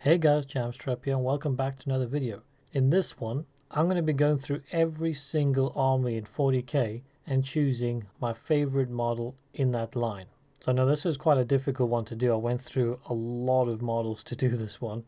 Hey guys, Jamstrap here and welcome back to another video. In this one, I'm going to be going through every single army in 40k and choosing my favorite model in that line. So now this is quite a difficult one to do. I went through a lot of models to do this one.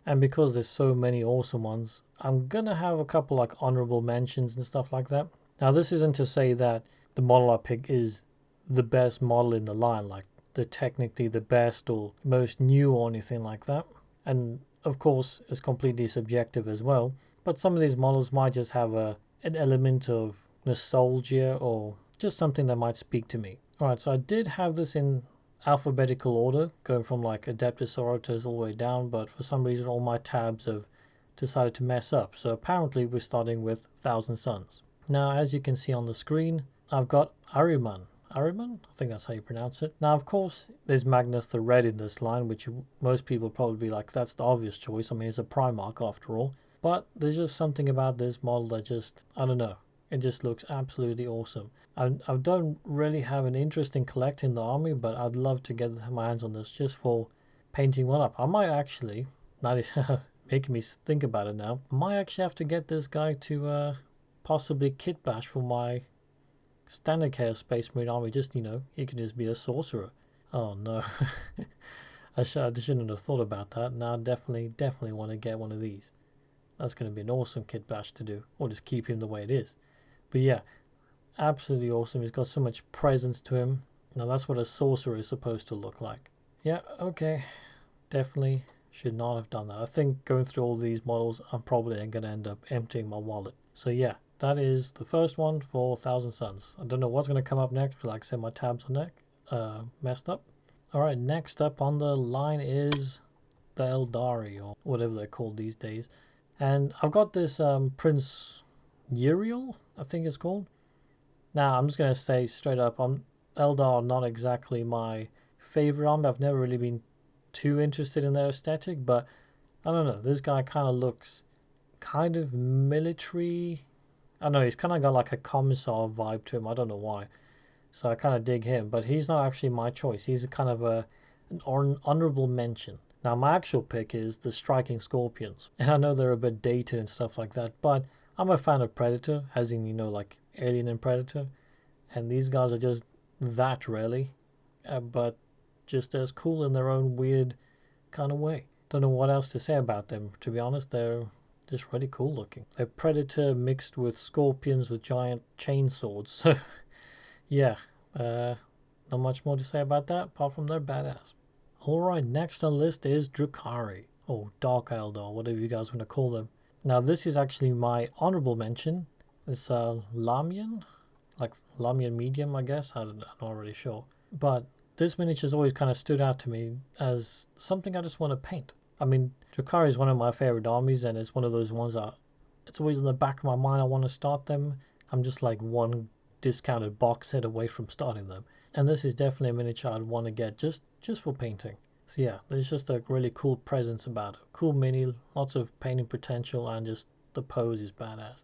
And because there's so many awesome ones, I'm going to have a couple like honorable mentions and stuff like that. Now this isn't to say that the model I pick is the best model in the line, like the technically the best or most new or anything like that. And of course it's completely subjective as well, but some of these models might just have an element of nostalgia or just something that might speak to me. Alright, so I did have this in alphabetical order, going from like Adeptus Sororitas all the way down, but for some reason all my tabs have decided to mess up. So apparently we're starting with Thousand Suns. Now as you can see on the screen, I've got Ahriman. Ahriman? I think that's how you pronounce it. Now, of course, there's Magnus the Red in this line, which most people probably be like, that's the obvious choice. I mean, it's a Primarch after all. But there's just something about this model that just, I don't know, it just looks absolutely awesome. I don't really have an interest in collecting the army, but I'd love to get my hands on this just for painting one up. I might actually, now making me think about it now, I might actually have to get this guy to possibly kit bash for my standard Chaos Space Marine army. Just, you know, he could just be a sorcerer. Oh no. I shouldn't have thought about that. Now definitely want to get one of these. That's going to be an awesome kit bash to do, or just keep him the way it is. But yeah, absolutely awesome. He's got so much presence to him. Now that's what a sorcerer is supposed to look like. Yeah, okay, definitely should not have done that. I think going through all these models, I'm probably going to end up emptying my wallet. So yeah, that is the first one for Thousand Suns. I don't know what's going to come up next. Like I said, my tabs are messed up. Alright, next up on the line is the Eldari, or whatever they're called these days. And I've got this Prince Uriel, I think it's called. Now, I'm just going to say straight up, Eldar are not exactly my favorite army. I've never really been too interested in their aesthetic, but I don't know. This guy kind of looks kind of military. I don't know, he's kind of got like a commissar vibe to him. I don't know why. So I kind of dig him, but he's not actually my choice. He's a kind of an honorable mention. Now my actual pick is the Striking Scorpions. And I know they're a bit dated and stuff like that, but I'm a fan of Predator, as in, you know, like Alien and Predator. And these guys are just that really, but just as cool in their own weird kind of way. Don't know what else to say about them, to be honest. They're just really cool looking. They're Predator mixed with Scorpions with giant chainsaws. So yeah, not much more to say about that apart from they're badass. Alright, next on the list is Drukhari, or Dark Eldar, whatever you guys want to call them. Now this is actually my honorable mention. It's Lamian, like Lamian medium, I guess. I'm not really sure. But this miniature's always kind of stood out to me as something I just want to paint. I mean, Drukhari is one of my favorite armies, and it's one of those ones that it's always in the back of my mind I want to start them. I'm just like one discounted box set away from starting them. And this is definitely a miniature I'd want to get just for painting. So yeah, there's just a really cool presence about it. Cool mini, lots of painting potential, and just the pose is badass.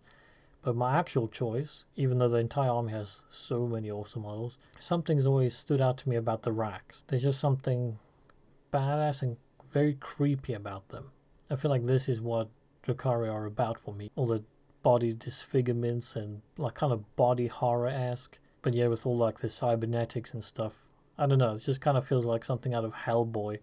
But my actual choice, even though the entire army has so many awesome models, something's always stood out to me about the racks. There's just something badass and very creepy about them. I feel like this is what Drukhari are about for me. All the body disfigurements and like kind of body horror-esque, but yeah, with all like the cybernetics and stuff. I don't know, it just kind of feels like something out of Hellboy,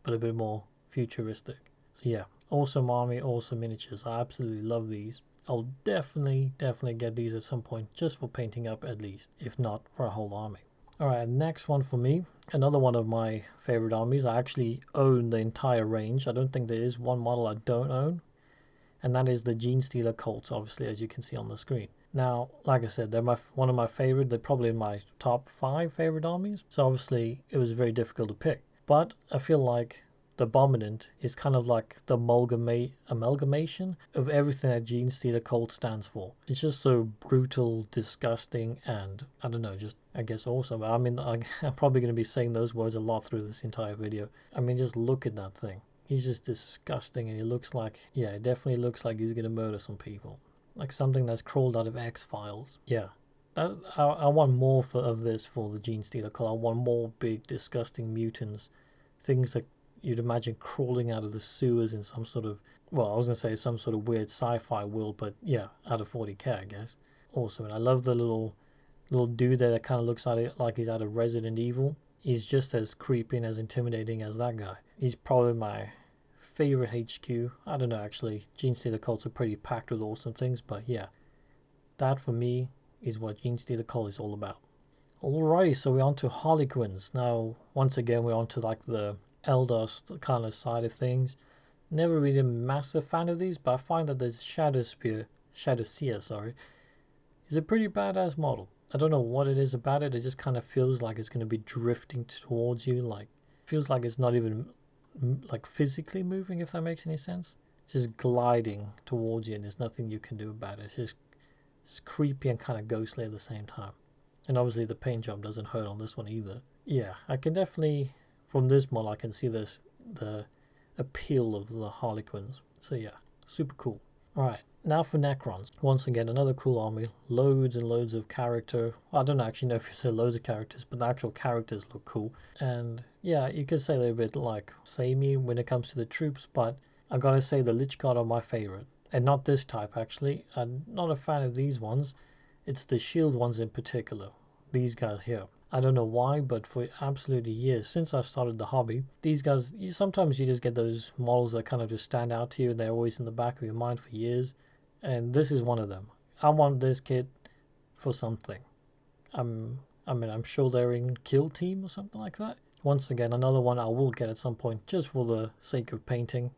but a bit more futuristic. So yeah, awesome army, awesome miniatures. I absolutely love these. I'll definitely get these at some point just for painting up at least, if not for a whole army. Alright, next one for me, another one of my favorite armies. I actually own the entire range. I don't think there is one model I don't own, and that is the Genestealer Colts, obviously, as you can see on the screen. Now, like I said, they're one of my favorite. They're probably in my top 5 favorite armies, so obviously it was very difficult to pick. But I feel like the Abominant is kind of like the amalgamation of everything that Genestealer Colt stands for. It's just so brutal, disgusting, and I don't know, just I guess awesome. I mean, I'm probably going to be saying those words a lot through this entire video. I mean, just look at that thing. He's just disgusting, and he looks like, yeah, it definitely looks like he's going to murder some people. Like something that's crawled out of X-Files. Yeah. I want more of this for the Genestealer Colt. I want more big, disgusting mutants. Things that, you'd imagine crawling out of the sewers in some sort of, well, I was gonna say some sort of weird sci-fi world, but yeah, out of 40k, I guess. Awesome. And I love the little dude there that kind of looks at it like he's out of Resident Evil. He's just as creepy and as intimidating as that guy. He's probably my favorite HQ. I don't know, actually. Genestealer cults are pretty packed with awesome things, but yeah, that for me is what Genestealer cult is all about. Alrighty, so we're on to Harlequins. Now, once again, we're on to like the Eldar kind of side of things. Never really a massive fan of these, but I find that the Shadowseer, is a pretty badass model. I don't know what it is about it. It just kind of feels like it's going to be drifting towards you. Like, feels like it's not even like physically moving, if that makes any sense. It's just gliding towards you, and there's nothing you can do about it. It's creepy and kind of ghostly at the same time. And obviously the paint job doesn't hurt on this one either. Yeah, I can definitely, from this model, I can see the appeal of the Harlequins. So yeah, super cool. Alright, now for Necrons. Once again, another cool army. Loads and loads of character. Well, I don't actually know if you say loads of characters, but the actual characters look cool. And yeah, you could say they're a bit like samey when it comes to the troops, but I gotta say the Lich Guard are my favorite. And not this type, actually. I'm not a fan of these ones. It's the shield ones in particular. These guys here. I don't know why, but for absolutely years, since I've started the hobby, these guys, sometimes you just get those models that kind of just stand out to you, and they're always in the back of your mind for years. And this is one of them. I want this kit for something. I'm sure they're in Kill Team or something like that. Once again, another one I will get at some point, just for the sake of painting.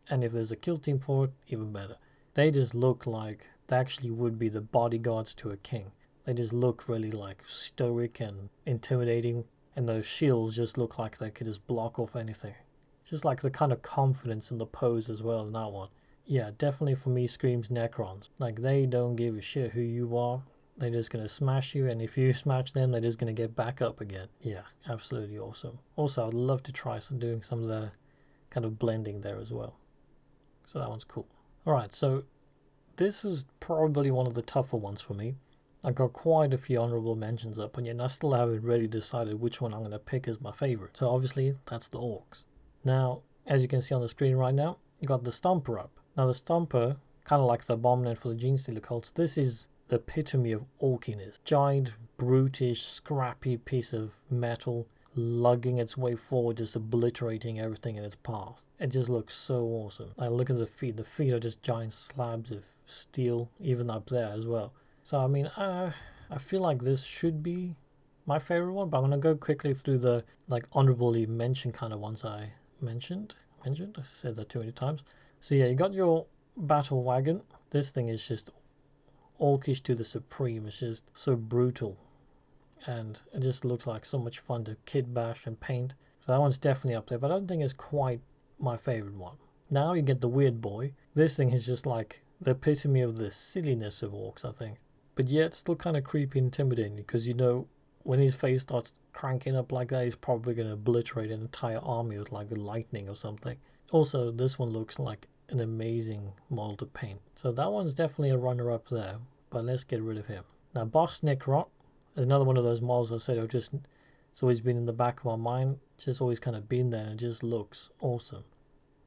And if there's a Kill Team for it, even better. They just look like they actually would be the bodyguards to a king. They just look really like stoic and intimidating, and those shields just look like they could just block off anything. Just like the kind of confidence in the pose as well in that one. Yeah, definitely for me screams Necrons. Like, they don't give a shit who you are. They're just gonna smash you, and if you smash them, they're just gonna get back up again. Yeah, absolutely awesome. Also, I'd love to try doing some of the kind of blending there as well. So that one's cool. Alright, so this is probably one of the tougher ones for me. I got quite a few honorable mentions up, and yet I still haven't really decided which one I'm going to pick as my favorite. So obviously, that's the Orcs. Now, as you can see on the screen right now, you got the Stomper up. Now the Stomper, kind of like the Abominant for the Genestealer cults, this is the epitome of orkiness. Giant, brutish, scrappy piece of metal, lugging its way forward, just obliterating everything in its path. It just looks so awesome. I look at the feet. The feet are just giant slabs of steel, even up there as well. So I mean, I feel like this should be my favorite one, but I'm gonna go quickly through the like honorably mentioned kind of ones I mentioned. I said that too many times. So yeah, you got your battle wagon. This thing is just orcish to the supreme. It's just so brutal, and it just looks like so much fun to kit bash and paint. So that one's definitely up there, but I don't think it's quite my favorite one. Now you get the weird boy. This thing is just like the epitome of the silliness of orcs, I think. But yet still kind of creepy and intimidating, because you know when his face starts cranking up like that, he's probably going to obliterate an entire army with like lightning or something. Also, this one looks like an amazing model to paint. So that one's definitely a runner up there, but let's get rid of him. Now Boss Necrot is another one of those models I said it's always been in the back of my mind. It's just always kind of been there, and it just looks awesome.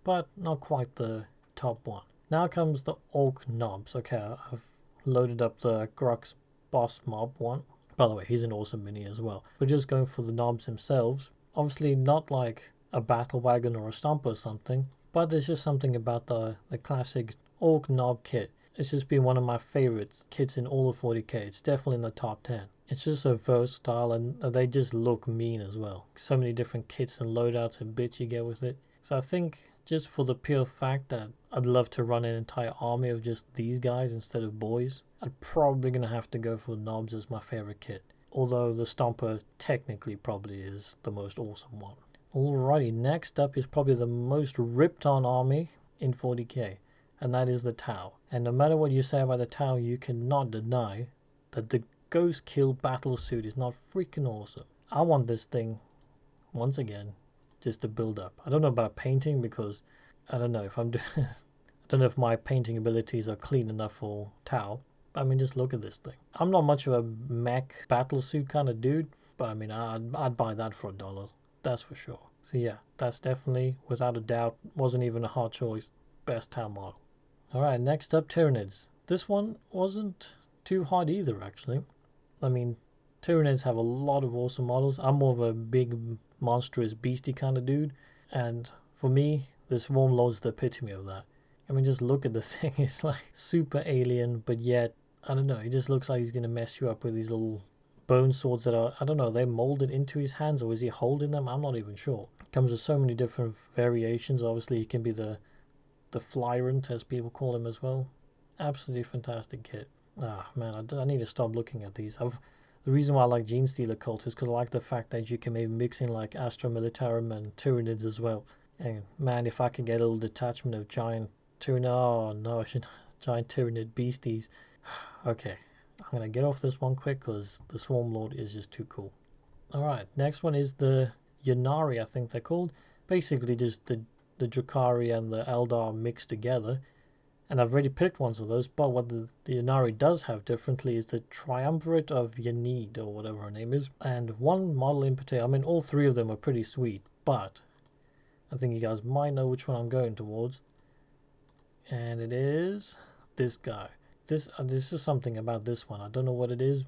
But not quite the top one. Now comes the Orc Knobs. Okay, I've loaded up the Grux Boss Mob one. By the way, he's an awesome mini as well. We're just going for the knobs themselves. Obviously not like a battle wagon or a stomper or something, but there's just something about the classic Orc Knob kit. It's just been one of my favorite kits in all of 40k. It's definitely in the top 10. It's just so versatile, and they just look mean as well. So many different kits and loadouts and bits you get with it. So I think just for the pure fact that I'd love to run an entire army of just these guys instead of boys, I'm probably going to have to go for knobs as my favorite kit. Although the Stomper technically probably is the most awesome one. Alrighty, next up is probably the most ripped on army in 40k, and that is the Tau. And no matter what you say about the Tau, you cannot deny that the Ghost Kill battle suit is not freaking awesome. I want this thing, once again, just to build up. I don't know about painting, because I don't know if I'm I don't know if my painting abilities are clean enough for Tau. I mean, just look at this thing. I'm not much of a mech battle suit kind of dude, but I mean, I'd buy that for $1. That's for sure. So yeah, that's definitely, without a doubt, wasn't even a hard choice, best town model. Alright, next up, Tyranids. This one wasn't too hard either, actually. I mean, Tyranids have a lot of awesome models. I'm more of a big, monstrous, beastie kind of dude, and for me, this Swarm Lord's the epitome of that. I mean, just look at the thing. It's like super alien, but yet, I don't know, he just looks like he's going to mess you up with these little bone swords that are, I don't know, they're molded into his hands, or is he holding them? I'm not even sure. Comes with so many different variations. Obviously, he can be the Flyrant, as people call him as well. Absolutely fantastic kit. Ah, man, I need to stop looking at these. The reason why I like Genestealer Cult is because I like the fact that you can maybe mix in like Astra Militarum and Tyranids as well. And man, if I could get a little detachment of giant Tyranid, oh no, I should giant Tyranid beasties. Okay, I'm gonna get off this one quick because the Swarm Lord is just too cool. Alright, next one is the Ynnari, I think they're called. Basically just the Drukhari and the Eldar mixed together. And I've already picked ones of those, but what the Ynnari does have differently is the Triumvirate of Yanid, or whatever her name is. And one model in particular, I mean, all three of them are pretty sweet, but I think you guys might know which one I'm going towards. And it is this guy. This is something about this one. I don't know what it is.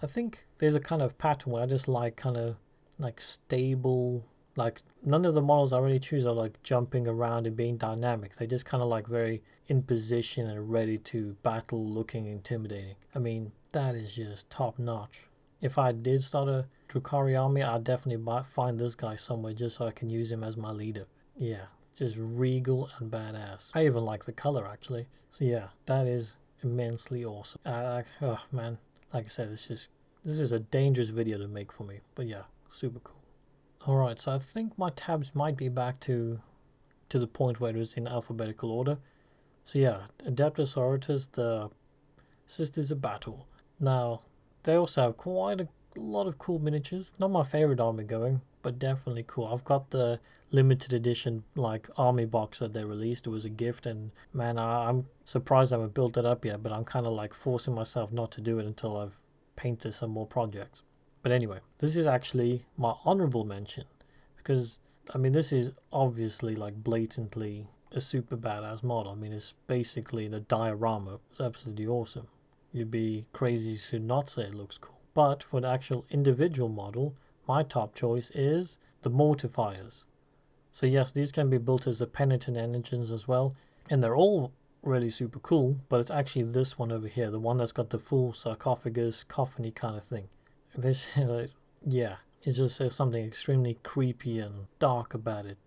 I think there's a kind of pattern where I just like kind of like stable, like none of the models I really choose are like jumping around and being dynamic. They just kind of like very in position and ready to battle, looking intimidating. I mean, that is just top notch. If I did start a Drukhari army, I'd definitely find this guy somewhere just so I can use him as my leader. Yeah, just regal and badass. I even like the color actually. So yeah, that is immensely awesome. Oh man, like I said, this is a dangerous video to make for me. But yeah, super cool. Alright, so I think my tabs might be back to the point where it was in alphabetical order. So yeah, Adeptus Oratus, the Sisters of Battle. Now, they also have quite a lot of cool miniatures. Not my favorite army going, but definitely cool. I've got the limited edition like army box that they released. It was a gift, and man, I'm surprised I haven't built it up yet, but I'm kind of like forcing myself not to do it until I've painted some more projects. But anyway, this is actually my honorable mention, because I mean, this is obviously like blatantly a super badass model. I mean, it's basically the diorama. It's absolutely awesome. You'd be crazy to not say it looks cool. But for the actual individual model, my top choice is the Mortifiers. So yes, these can be built as the Penitent engines as well, and they're all really super cool, but it's actually this one over here, the one that's got the full sarcophagus, coffin-y kind of thing. This, yeah, it's just something extremely creepy and dark about it.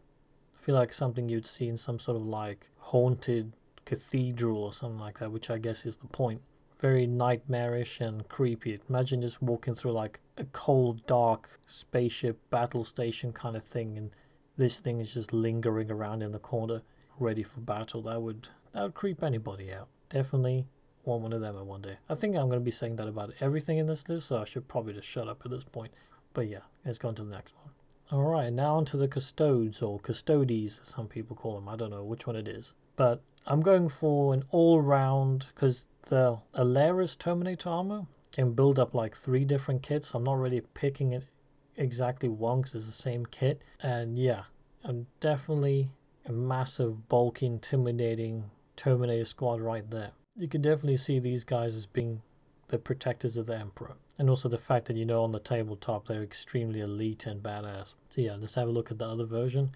I feel like something you'd see in some sort of like haunted cathedral or something like that, which I guess is the point. Very nightmarish and creepy. Imagine just walking through like a cold, dark spaceship battle station kind of thing, and this thing is just lingering around in the corner, ready for battle. That would creep anybody out. Definitely want one of them at one day. I think I'm going to be saying that about everything in this list, so I should probably just shut up at this point. But yeah, let's go on to the next one. Alright, now on to the Custodes, or Custodes, as some people call them. I don't know which one it is. But I'm going for an all-round, because the Alaris Terminator armor can build up like 3 different kits. So I'm not really picking it exactly one because it's the same kit. And yeah, I'm definitely a massive, bulky, intimidating Terminator squad right there. You can definitely see these guys as being the protectors of the Emperor. And also the fact that, you know, on the tabletop they're extremely elite and badass. So yeah, let's have a look at the other version.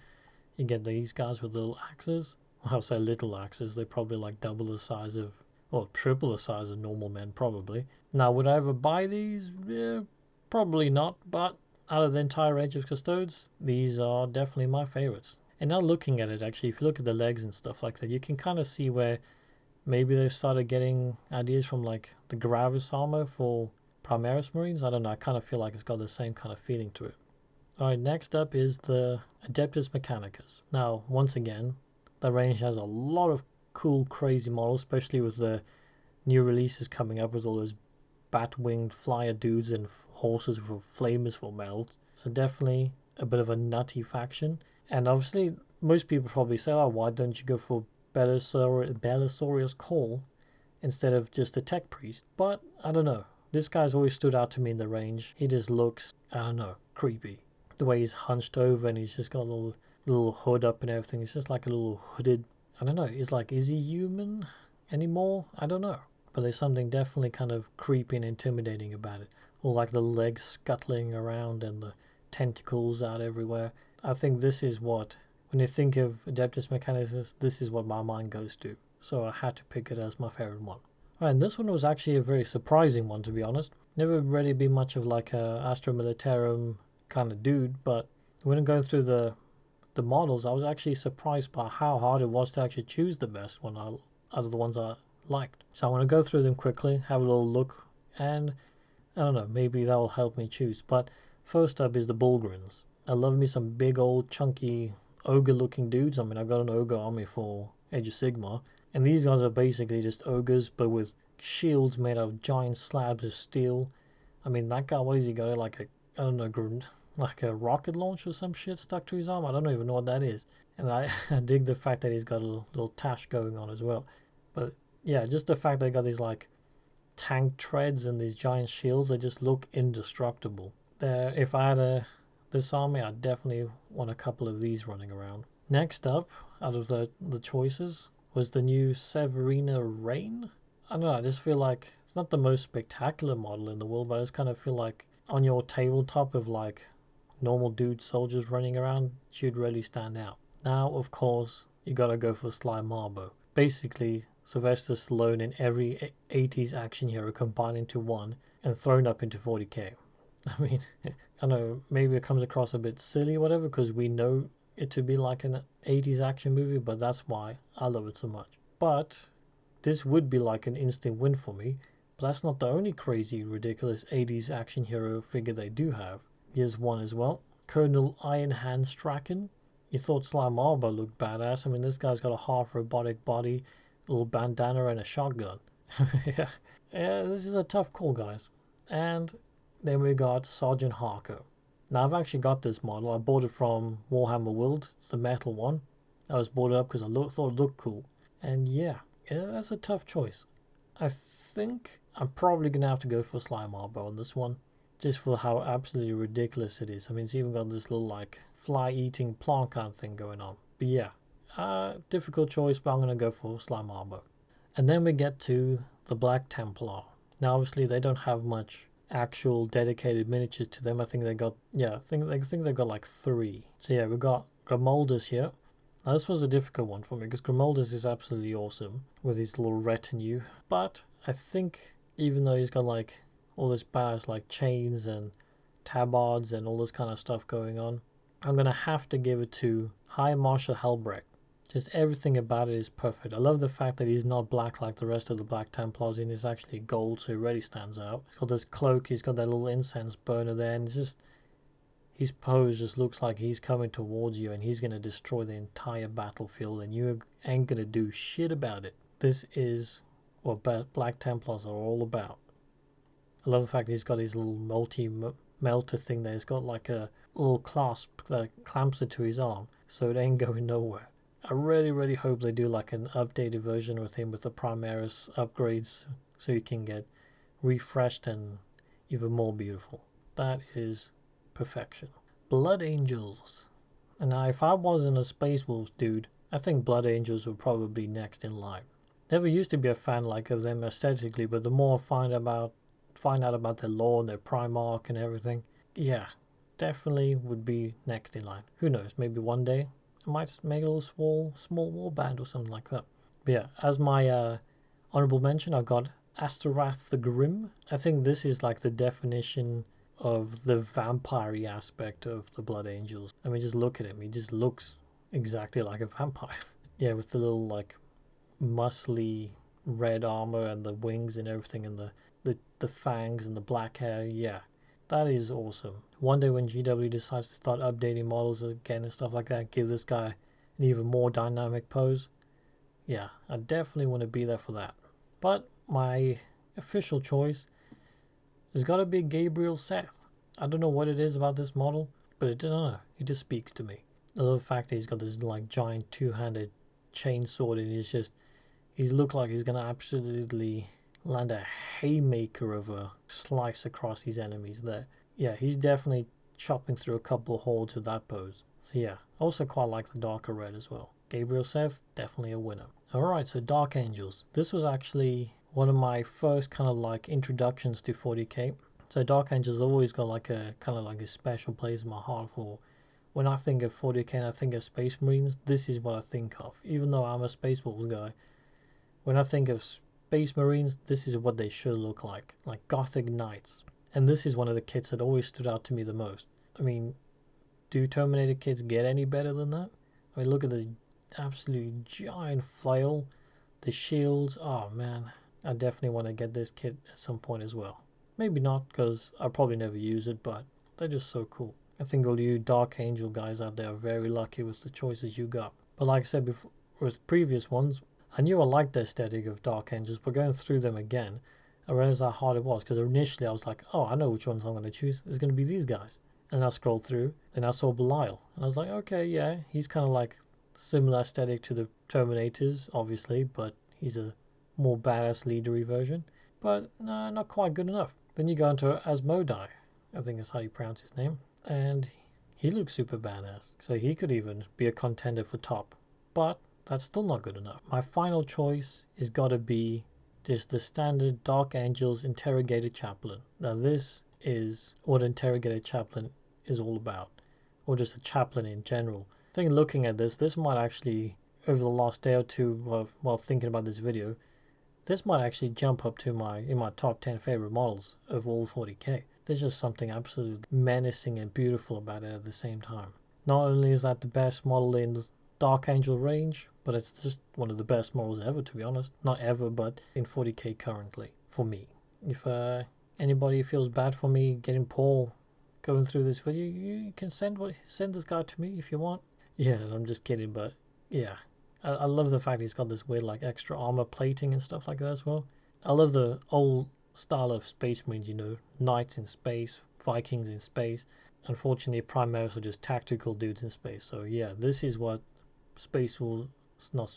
You get these guys with little axes. Well, I'll say little axes. They're probably like double the size of, or triple the size of normal men, probably. Now, would I ever buy these? Probably not, but out of the entire range of Custodes, these are definitely my favorites. And now looking at it, actually, if you look at the legs and stuff like that, you can kind of see where maybe they started getting ideas from like the Gravis armor for Primaris Marines. I don't know, I kind of feel like it's got the same kind of feeling to it. Alright, next up is the Adeptus Mechanicus. Now, once again, the range has a lot of cool, crazy models, especially with the new releases coming up with all those bat-winged flyer dudes and horses with flamers for mouths. So definitely a bit of a nutty faction. And obviously, most people probably say, oh, why don't you go for Belisarius Call instead of just a tech priest? But I don't know. This guy's always stood out to me in the range. He just looks, I don't know, creepy. the way he's hunched over and he's just got a little hood up and everything. It's just like a little hooded. I don't know. It's like, is he human anymore? I don't know. But there's something definitely kind of creepy and intimidating about it. Or like the legs scuttling around and the tentacles out everywhere. I think this is what, when you think of Adeptus Mechanicus, this is what my mind goes to. So I had to pick it as my favorite one. Right, and this one was actually a very surprising one, to be honest. Never really been much of like a Astra Militarum kind of dude, but when going through the models, I was actually surprised by how hard it was to actually choose the best one out of the ones I liked. So I want to go through them quickly, have a little look, and I don't know, maybe that will help me choose. But first up is the Bulgarins. I love me some big old chunky ogre looking dudes. I mean, I've got an ogre army for Age of Sigmar, and these guys are basically just ogres but with shields made out of giant slabs of steel. I mean, that guy, what has he got? Like a, I don't know, like a rocket launch or some shit stuck to his arm. I don't even know what that is. And I dig the fact that he's got a little tash going on as well. But yeah, just the fact that they got these like tank treads and these giant shields, they just look indestructible. If I had this army, I'd definitely want a couple of these running around. Next up, out of the choices, was the new Severina Rain. I don't know, I just feel like it's not the most spectacular model in the world, but I just kind of feel like on your tabletop of like normal dude soldiers running around, she'd really stand out. Now, of course, you gotta go for Sly Marbo. Basically, Sylvester Stallone in every 80s action hero combined into one and thrown up into 40k. I mean, I know maybe it comes across a bit silly or whatever because we know it to be like an 80s action movie, but that's why I love it so much. But this would be like an instant win for me, but that's not the only crazy, ridiculous 80s action hero figure they do have. Here's one as well, Colonel Iron Hand Strachan. You thought Sly Marbo looked badass. I mean, this guy's got a half robotic body, a little bandana, and a shotgun. yeah, this is a tough call, guys. And then we got Sergeant Harker. Now, I've actually got this model. I bought it from Warhammer World. It's the metal one. I just bought it up because I thought it looked cool. And yeah, that's a tough choice. I think I'm probably going to have to go for Sly Marbo on this one, just for how absolutely ridiculous it is. I mean, it's even got this little like fly-eating plant kind of thing going on. But yeah, difficult choice, but I'm going to go for Sly Marbo. And then we get to the Black Templar. Now, obviously, they don't have much actual dedicated miniatures to them. I think they got, yeah, I think they've got like 3. So yeah, we got Grimoldus here. Now, this was a difficult one for me because Grimoldus is absolutely awesome with his little retinue. But I think even though he's got like all this badass like chains and tabards and all this kind of stuff going on, I'm going to have to give it to High Marshal Helbrecht. Just everything about it is perfect. I love the fact that he's not black like the rest of the Black Templars and he's actually gold, so he really stands out. He's got this cloak, he's got that little incense burner there, and it's just, his pose just looks like he's coming towards you and he's going to destroy the entire battlefield and you ain't going to do shit about it. This is what Black Templars are all about. I love the fact that he's got his little melter thing there. He's got like a little clasp that clamps it to his arm, so it ain't going nowhere. I really hope they do like an updated version with him with the Primaris upgrades so he can get refreshed and even more beautiful. That is perfection. Blood Angels. And now if I wasn't a Space Wolves dude, I think Blood Angels would probably be next in line. Never used to be a fan like of them aesthetically, but the more I find out about their lore and their Primarch and everything, yeah, definitely would be next in line. Who knows, maybe one day I might make a little small war band or something like that. But yeah, as my honorable mention, I've got Astarath the Grim. I think this is like the definition of the vampire-y aspect of the Blood Angels. I mean, just look at him. He just looks exactly like a vampire. Yeah, with the little like muscly red armor and the wings and everything and the fangs and the black hair. Yeah, that is awesome. One day when GW decides to start updating models again and stuff like that, give this guy an even more dynamic pose. Yeah, I definitely want to be there for that. But my official choice has got to be Gabriel Seth. I don't know what it is about this model, but I don't know. He just speaks to me. I love the fact that he's got this like giant two-handed chainsword and he's looked like he's going to absolutely land a haymaker of a slice across his enemies there. Yeah, he's definitely chopping through a couple of hordes with that pose. So yeah, I also quite like the darker red as well. Gabriel Seth, definitely a winner. Alright, so Dark Angels. This was actually one of my first kind of like introductions to 40k. So Dark Angels always got like a kind of like a special place in my heart for when I think of 40k and I think of Space Marines, this is what I think of. Even though I'm a Space Wolves guy, when I think of Space Marines, this is what they should look like Gothic Knights. And this is one of the kits that always stood out to me the most. I mean, do Terminator kits get any better than that? I mean, look at the absolute giant flail, the shields. Oh man, I definitely want to get this kit at some point as well. Maybe not, because I'll probably never use it, but they're just so cool. I think all you Dark Angel guys out there are very lucky with the choices you got. But like I said before, with previous ones, I knew I liked the aesthetic of Dark Angels, but going through them again, I realized how hard it was, because initially I was like, oh, I know which ones I'm going to choose. It's going to be these guys. And I scrolled through, and I saw Belial. And I was like, okay, yeah, he's kind of like similar aesthetic to the Terminators, obviously, but he's a more badass leadery version. But no, not quite good enough. Then you go into Asmodai, I think that's how you pronounce his name, and he looks super badass. So he could even be a contender for top. But that's still not good enough. My final choice is gotta be just the standard Dark Angels Interrogator Chaplain. Now this is what Interrogator Chaplain is all about, or just a chaplain in general. I think looking at this might actually, over the last day or two while thinking about this video, this might actually jump up to in my top 10 favorite models of all 40k. There's just something absolutely menacing and beautiful about it at the same time. Not only is that the best model in the Dark Angel range, but it's just one of the best models ever, to be honest. Not ever, but in 40k currently, for me. If anybody feels bad for me getting Paul going through this video, you can send this guy to me if you want. Yeah, I'm just kidding, but yeah. I love the fact he's got this weird like extra armor plating and stuff like that as well. I love the old style of Space Marines, you know, knights in space, Vikings in space. Unfortunately, Primaris are just tactical dudes in space. So yeah, this is what Space Wolves, not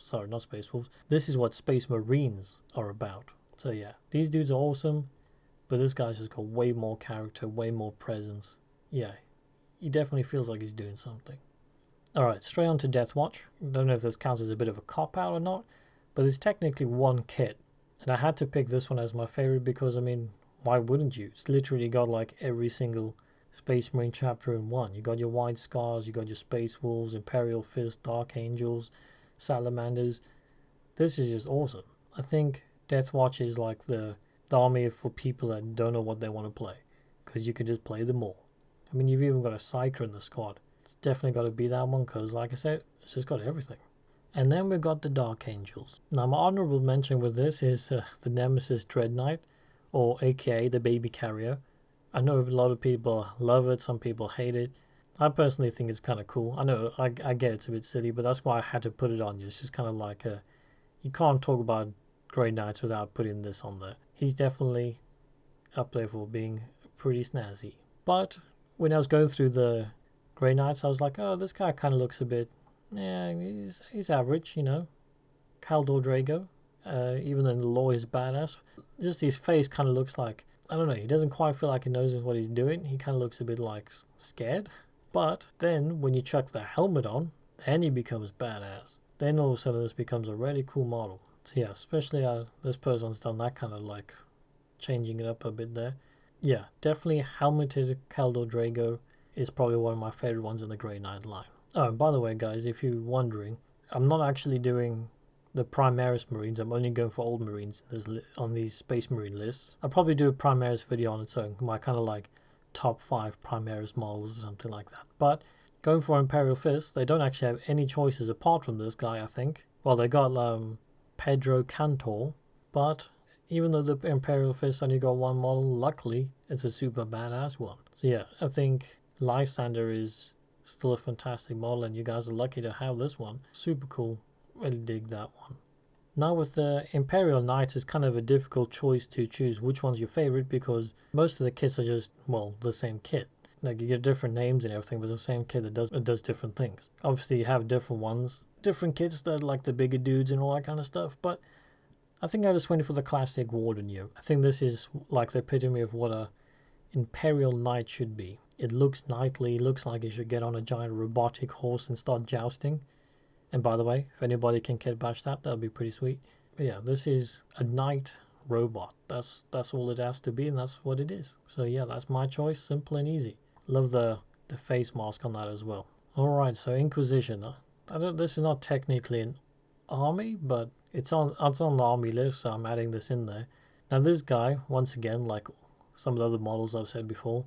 Space Wolves, this is what Space Marines are about. So yeah, these dudes are awesome, but this guy's just got way more character, way more presence. Yeah, he definitely feels like he's doing something. Alright, straight on to Deathwatch. I don't know if this counts as a bit of a cop-out or not, but it's technically one kit. And I had to pick this one as my favorite because, I mean, why wouldn't you? It's literally got like every single Space Marine chapter in one. You got your White Scars, you got your Space Wolves, Imperial Fist, Dark Angels, Salamanders. This is just awesome. I think Deathwatch is like the army for people that don't know what they want to play, because you can just play them all. I mean, you've even got a Psyker in the squad. It's definitely got to be that one because, like I said, it's just got everything. And then we've got the Dark Angels. Now, my honorable mention with this is the Nemesis Dread Knight, or aka the Baby Carrier. I know a lot of people love it, some people hate it. I personally think it's kind of cool. I know I get it's a bit silly, but that's why I had to put it on you. It's just kind of like you can't talk about Grey Knights without putting this on there. He's definitely up there for being pretty snazzy. But when I was going through the Grey Knights, I was like, oh, this guy kind of looks a bit, yeah, he's average, you know. Khaldor Drago, even though the lore is badass, just his face kind of looks like, I don't know, he doesn't quite feel like he knows what he's doing. He kind of looks a bit like scared. But then when you chuck the helmet on, then he becomes badass. Then all of a sudden this becomes a really cool model. So yeah, especially this person's done that kind of like changing it up a bit there. Yeah, definitely helmeted Khaldor Drago is probably one of my favorite ones in the Grey Knight line. Oh, and by the way, guys, if you're wondering, I'm not actually doing the Primaris Marines. I'm only going for old Marines on these Space Marine lists. I'll probably do a Primaris video on its own, my kind of like top 5 Primaris models or something like that. But going for Imperial Fist, they don't actually have any choices apart from this guy, I think. Well, they got Pedro Cantor, but even though the Imperial Fist only got one model, luckily it's a super badass one. So yeah, I think Lysander is still a fantastic model, and you guys are lucky to have this one. Super cool. Really dig that one. Now with the Imperial Knights, it's kind of a difficult choice to choose which one's your favorite, because most of the kits are just, well, the same kit. Like you get different names and everything, but the same kit that does different things. Obviously you have different ones, different kits that are like the bigger dudes and all that kind of stuff, but I think I just went for the classic Warden Year. I think this is like the epitome of what a Imperial Knight should be. It looks knightly, it looks like he should get on a giant robotic horse and start jousting. And by the way, if anybody can kit bash that, that'll be pretty sweet. But yeah, this is a knight robot. That's all it has to be, and that's what it is. So yeah, that's my choice, simple and easy. Love the face mask on that as well. Alright, so Inquisition. This is not technically an army, but it's on the army list, so I'm adding this in there. Now this guy, once again, like some of the other models I've said before,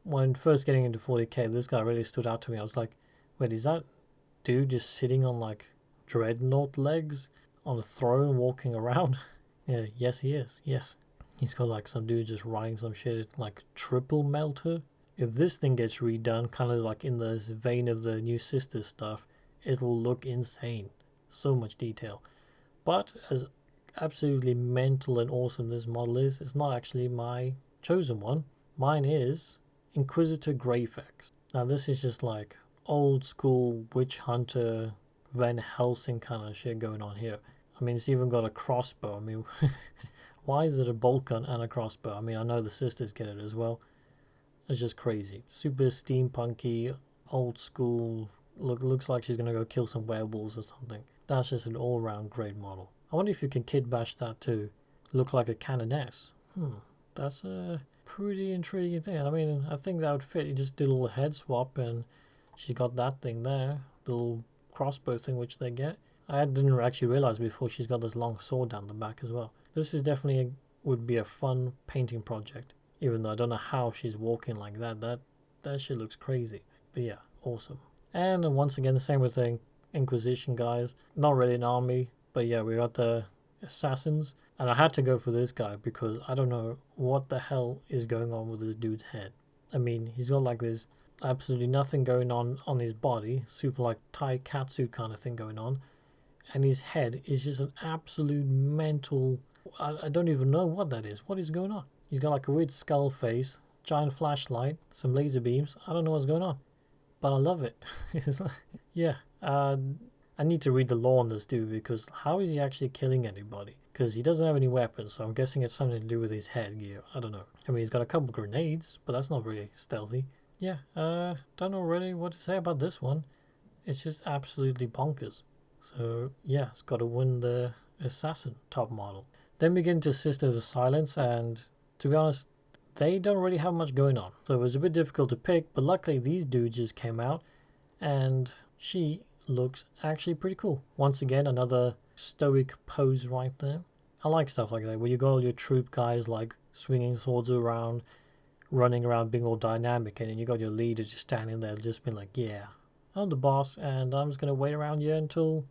when first getting into 40k, this guy really stood out to me. I was like, wait, is that dude just sitting on like dreadnought legs on a throne walking around? Yeah, yes he is, yes. He's got like some dude just riding some shit like triple melter. If this thing gets redone, kind of like in the vein of the New Sisters stuff, it will look insane. So much detail. But as absolutely mental and awesome this model is, it's not actually my chosen one. Mine is Inquisitor Greyfax. Now this is just like old school witch hunter Van Helsing kind of shit going on here. I mean, it's even got a crossbow. I mean, why is it a bolt gun and a crossbow? I mean, I know the sisters get it as well. It's just crazy. Super steampunky, old school. Looks like she's gonna go kill some werewolves or something. That's just an all-round great model. I wonder if you can kit bash that too. Look like a canoness. That's a pretty intriguing thing. I mean, I think that would fit. You just do a little head swap and she got that thing there. The little crossbow thing which they get. I didn't actually realize before she's got this long sword down the back as well. This is definitely would be a fun painting project. Even though I don't know how she's walking like that. That shit looks crazy. But yeah, awesome. And once again, the same with the Inquisition guys. Not really an army, but yeah, we got the assassins. And I had to go for this guy because I don't know what the hell is going on with this dude's head. I mean, he's got like this absolutely nothing going on his body. Super like Tai Katsu kind of thing going on. And his head is just an absolute mental... I don't even know what that is. What is going on? He's got like a weird skull face, giant flashlight, some laser beams. I don't know what's going on, but I love it. Yeah, I need to read the lore on this dude because how is he actually killing anybody? Because he doesn't have any weapons, so I'm guessing it's something to do with his headgear. I don't know. I mean, he's got a couple grenades, but that's not very stealthy. Yeah, don't know really what to say about this one. It's just absolutely bonkers. So yeah, it's got to win the assassin top model. Then we get into Sisters of Silence, and to be honest, they don't really have much going on. So it was a bit difficult to pick, but luckily these dudes just came out, and she looks actually pretty cool. Once again, another stoic pose right there. I like stuff like that, where you got all your troop guys like swinging swords around, running around, being all dynamic, and then you got your leader just standing there, just being like, yeah, I'm the boss, and I'm just going to wait around here until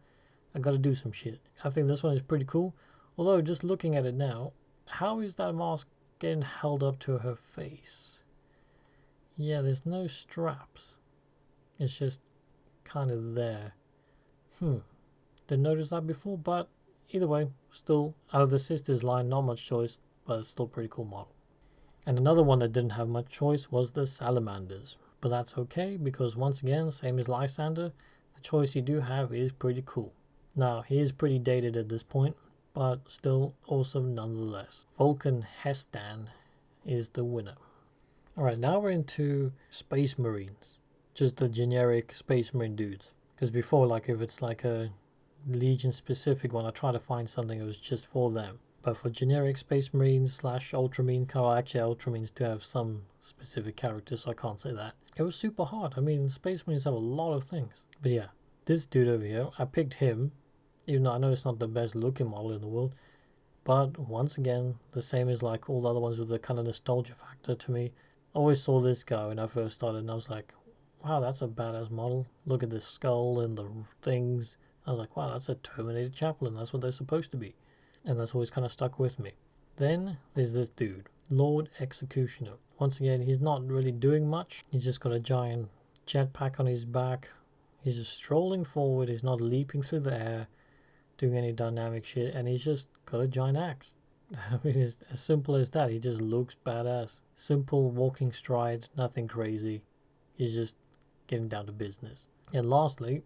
I got to do some shit. I think this one is pretty cool. Although, just looking at it now, how is that mask getting held up to her face? Yeah, there's no straps. It's just kind of there. Didn't notice that before, but either way, still, out of the sisters line, not much choice, but it's still a pretty cool model. And another one that didn't have much choice was the Salamanders. But that's okay, because once again, same as Lysander, the choice you do have is pretty cool. Now, he is pretty dated at this point, but still awesome nonetheless. Vulcan Hestan is the winner. Alright, now we're into Space Marines. Just the generic Space Marine dudes. Because before, like if it's like a Legion specific one, I try to find something that was just for them. But for generic Space Marines / Ultramarine, well, actually Ultramarines do have some specific characters, so I can't say that. It was super hard. I mean, Space Marines have a lot of things. But yeah, this dude over here, I picked him, even though I know it's not the best looking model in the world. But once again, the same as like all the other ones with the kind of nostalgia factor to me. I always saw this guy when I first started and I was like, wow, that's a badass model. Look at the skull and the things. I was like, wow, that's a Terminator Chaplain. That's what they're supposed to be. And that's always kind of stuck with me. Then there's this dude, Lord Executioner. Once again, he's not really doing much. He's just got a giant jetpack on his back. He's just strolling forward. He's not leaping through the air, doing any dynamic shit. And he's just got a giant axe. I mean, it's as simple as that. He just looks badass. Simple walking stride, nothing crazy. He's just getting down to business. And lastly,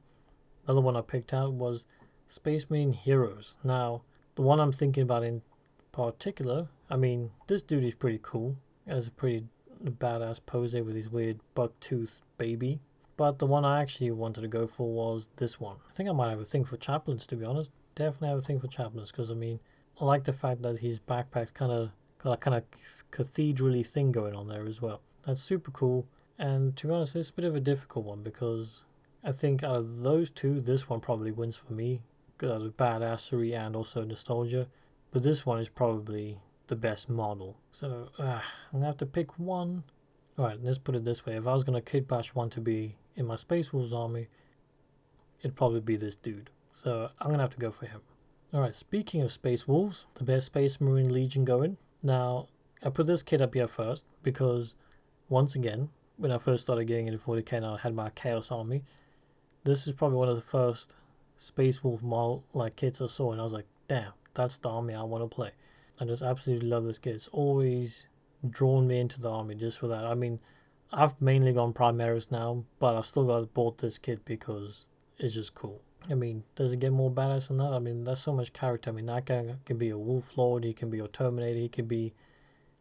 another one I picked out was Space Marine Heroes. Now, the one I'm thinking about in particular, I mean, this dude is pretty cool. Has a pretty the badass pose with his weird buck-tooth baby. But the one I actually wanted to go for was this one. I think I might have a thing for chaplains, to be honest. Definitely have a thing for chaplains, because I mean, I like the fact that his backpack's kind of got a kind of cathedral-y thing going on there as well. That's super cool. And to be honest, it's a bit of a difficult one, because I think out of those two, this one probably wins for me. Out of badassery and also nostalgia. But this one is probably the best model. So I'm going to have to pick one. Alright, let's put it this way. If I was going to kit bash one to be in my Space Wolves army, it'd probably be this dude. So I'm going to have to go for him. Alright, speaking of Space Wolves, the best Space Marine Legion going. Now, I put this kit up here first because, once again, when I first started getting into 40k and I had my Chaos army, this is probably one of the first Space Wolf model like kits I saw, and I was like, damn, that's the army I want to play. I just absolutely love this kit. It's always drawn me into the army just for that. I mean, I've mainly gone Primaris now, but I've still bought this kit because it's just cool. I mean, does it get more badass than that? I mean, there's so much character. I mean, that guy can be a Wolf Lord, he can be your Terminator, he can be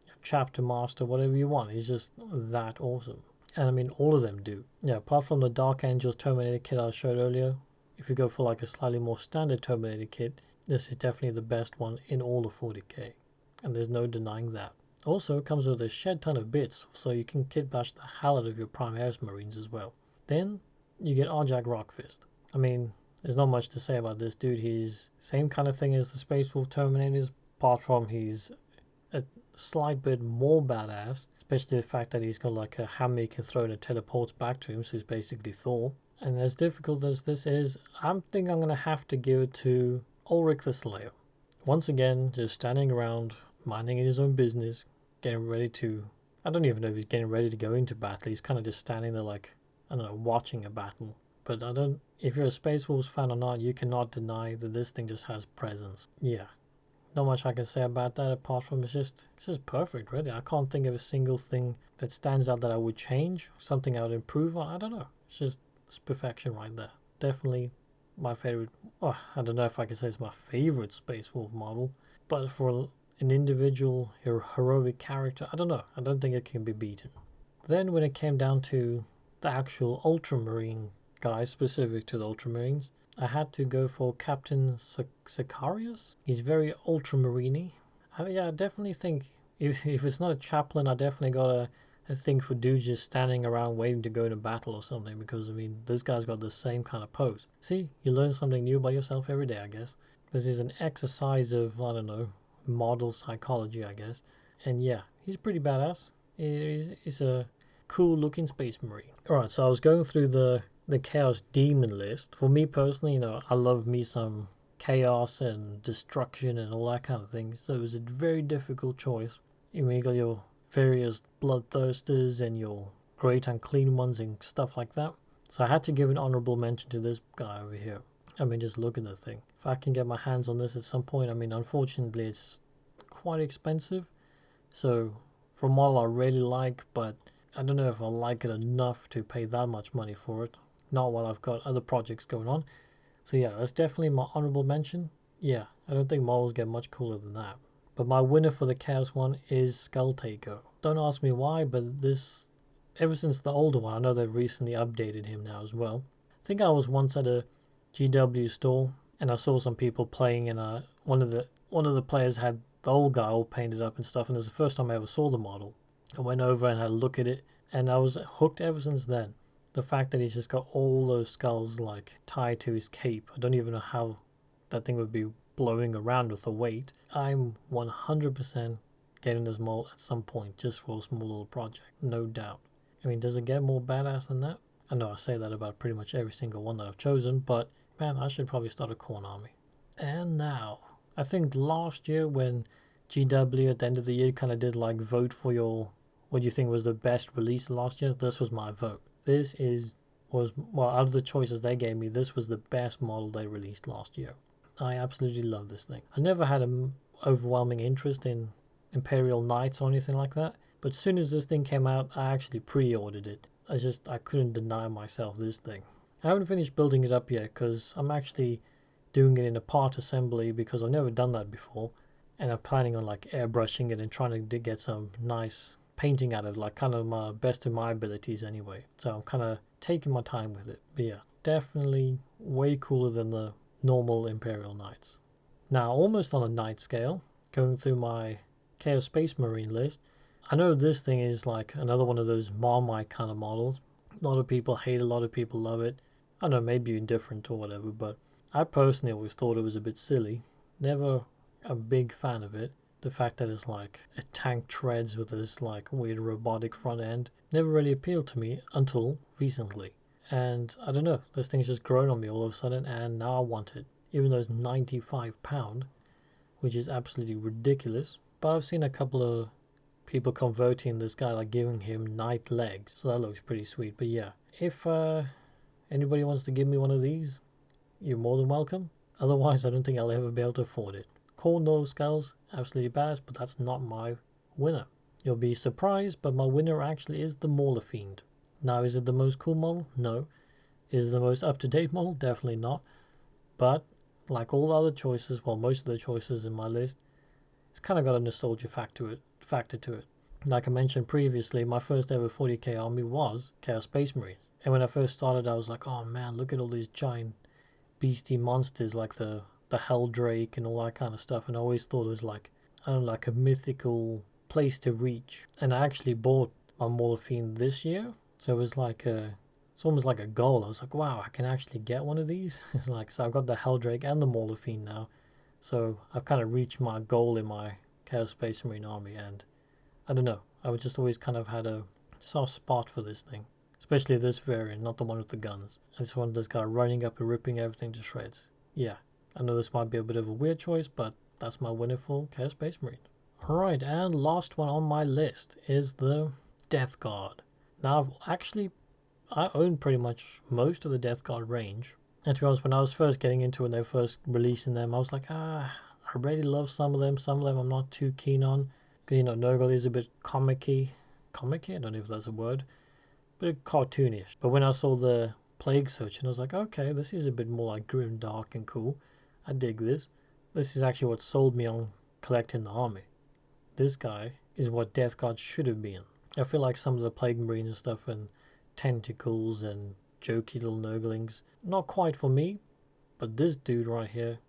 a Chapter Master, whatever you want. He's just that awesome. And I mean, all of them do. Yeah, apart from the Dark Angels Terminator kit I showed earlier, if you go for like a slightly more standard Terminator kit, this is definitely the best one in all of 40k. And there's no denying that. Also, it comes with a shed ton of bits, so you can kit bash the hell out of your Primaris Marines as well. Then, you get Arjak Rockfist. I mean, there's not much to say about this dude. He's same kind of thing as the Space Wolf Terminators, apart from he's a slight bit more badass, especially the fact that he's got like a hammer he can throw and it teleports back to him, so he's basically Thor. And as difficult as this is, I think I'm going to have to give it to Ulrich the Slayer. Once again, just standing around, minding his own business, getting ready to... I don't even know if he's getting ready to go into battle. He's kind of just standing there like, I don't know, watching a battle. But I don't... If you're a Space Wolves fan or not, you cannot deny that this thing just has presence. Yeah. Not much I can say about that apart from it's just perfect, really. I can't think of a single thing that stands out that I would change, something I would improve on. I don't know. It's perfection right there. Definitely my favorite. Oh, I don't know if I can say it's my favorite Space Wolf model, but for an individual heroic character, I don't know. I don't think it can be beaten. Then when it came down to the actual Ultramarine guys specific to the Ultramarines, I had to go for Captain Sicarius. He's very Ultramarine-y. Yeah, I definitely think if it's not a chaplain, I definitely got a thing for dudes just standing around waiting to go into battle or something, because I mean, this guy's got the same kind of pose. See, you learn something new about yourself every day, I guess. This is an exercise of, I don't know, model psychology, I guess. And yeah, he's pretty badass. He's a cool looking Space Marine. Alright, so I was going through the Chaos Demon list. For me personally, you know, I love me some chaos and destruction and all that kind of thing, so it was a very difficult choice. You got your various bloodthirsters and your great unclean ones and stuff like that. So I had to give an honorable mention to this guy over here. I mean, just look at the thing. If I can get my hands on this at some point, I mean, unfortunately, it's quite expensive. So, for a model I really like, but I don't know if I like it enough to pay that much money for it. Not while I've got other projects going on. So yeah, that's definitely my honorable mention. Yeah, I don't think models get much cooler than that. But my winner for the Chaos one is Skull Taker. Don't ask me why, but this, ever since the older one, I know they've recently updated him now as well. I think I was once at a GW store and I saw some people playing, and one of the players had the old guy all painted up and stuff, and it was the first time I ever saw the model. I went over and had a look at it, and I was hooked ever since then. The fact that he's just got all those skulls like tied to his cape, I don't even know how that thing would be blowing around with the weight. I'm 100% getting this model at some point just for a small little project, no doubt. I mean, does it get more badass than that? I know I say that about pretty much every single one that I've chosen, but man, I should probably start a Khorne army. And now, I think last year when GW at the end of the year kind of did like vote for what you think was the best release last year, this was my vote. This was out of the choices they gave me, this was the best model they released last year. I absolutely love this thing. I never had an overwhelming interest in Imperial Knights or anything like that, but as soon as this thing came out, I actually pre-ordered it. I couldn't deny myself this thing. I haven't finished building it up yet because I'm actually doing it in a part assembly because I've never done that before, and I'm planning on like airbrushing it and trying to get some nice painting at it, like kind of my best of my abilities anyway. So I'm kind of taking my time with it. But yeah, definitely way cooler than the normal Imperial Knights. Now, almost on a knight scale, going through my Chaos Space Marine list, I know this thing is like another one of those Marmite kind of models. A lot of people hate it, a lot of people love it. I don't know, maybe you're indifferent or whatever, but I personally always thought it was a bit silly. Never a big fan of it. The fact that it's like a tank treads with this like weird robotic front end never really appealed to me until recently. And I don't know, this thing's just grown on me all of a sudden, and now I want it. Even though it's £95, which is absolutely ridiculous. But I've seen a couple of people converting this guy, like giving him knight legs, so that looks pretty sweet. But yeah, if anybody wants to give me one of these, you're more than welcome. Otherwise, I don't think I'll ever be able to afford it. Core Nordic Skulls, absolutely badass, but that's not my winner. You'll be surprised, but my winner actually is the Mauler Fiend. Now, is it the most cool model? No. Is it the most up-to-date model? Definitely not. But like all the other choices, well, most of the choices in my list, it's kind of got a nostalgia factor to it. Like I mentioned previously, my first ever 40k army was Chaos Space Marines. And when I first started, I was like, oh man, look at all these giant beastie monsters like the Hell Drake and all that kind of stuff. And I always thought it was like, I don't know, like a mythical place to reach. And I actually bought my Mauler Fiend this year. So it was like it's almost like a goal. I was like, wow, I can actually get one of these. It's like, so I've got the Hell Drake and the Mauler Fiend now. So I've kind of reached my goal in my Chaos Space Marine army, and I don't know, I would just always kind of had a soft spot for this thing. Especially this variant, not the one with the guns. I just wanted this guy running up and ripping everything to shreds. Yeah, I know this might be a bit of a weird choice, but that's my winner for Chaos Space Marine. Alright, and last one on my list is the Death Guard. Now, I own pretty much most of the Death Guard range. And to be honest, when I was first getting into it, when they were first releasing them, I was like, I really love some of them. Some of them I'm not too keen on. Because, you know, Nurgle is a bit comic-y. Comic-y? I don't know if that's a word. But cartoonish. But when I saw the Plague Surgeon, I was like, okay, this is a bit more like grim, dark, and cool. I dig this. This is actually what sold me on collecting the army. This guy is what Death Guard should have been. I feel like some of the Plague Marines and stuff and tentacles and jokey little Nurglings, not quite for me, but this dude right here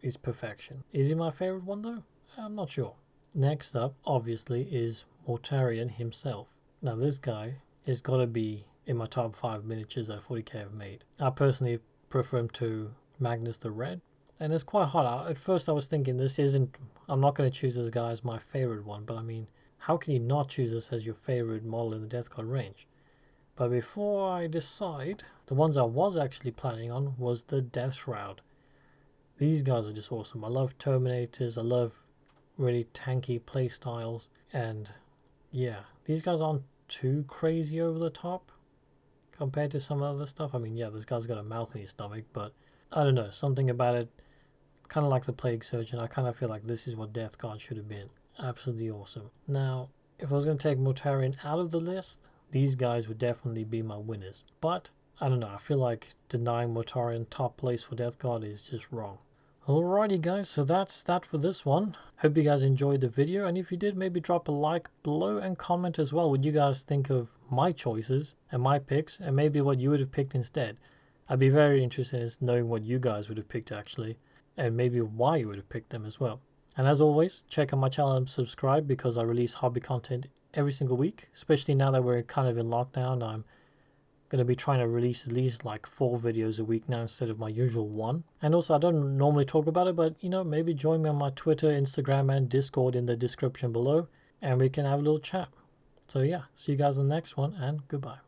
is perfection. Is he my favorite one though? I'm not sure. Next up, obviously, is Mortarion himself. Now this guy has got to be in my top 5 miniatures that 40k have made. I personally prefer him to Magnus the Red, and it's quite hard. At first I was thinking I'm not going to choose this guy as my favorite one, but I mean, how can you not choose this as your favorite model in the Death Guard range? But before I decide, the ones I was actually planning on was the Death Shroud. These guys are just awesome. I love Terminators, I love really tanky play styles, and yeah, these guys aren't too crazy over the top compared to some other stuff. I mean, yeah, this guy's got a mouth in his stomach, but I don't know, something about it, kind of like the Plague Surgeon, I kind of feel like this is what Death Guard should have been. Absolutely awesome. Now, if I was going to take Mortarion out of the list, these guys would definitely be my winners. But, I don't know, I feel like denying Mortarion top place for Death Guard is just wrong. Alrighty guys, so that's that for this one. Hope you guys enjoyed the video, and if you did, maybe drop a like below and comment as well what you guys think of my choices and my picks, and maybe what you would have picked instead. I'd be very interested in knowing what you guys would have picked actually, and maybe why you would have picked them as well. And as always, check out my channel and subscribe, because I release hobby content every single week, especially now that we're kind of in lockdown. I'm going to be trying to release at least like 4 videos a week now instead of my usual 1. And also, I don't normally talk about it, but you know, maybe join me on my Twitter, Instagram, and Discord in the description below, and we can have a little chat. So yeah, see you guys in the next one, and goodbye.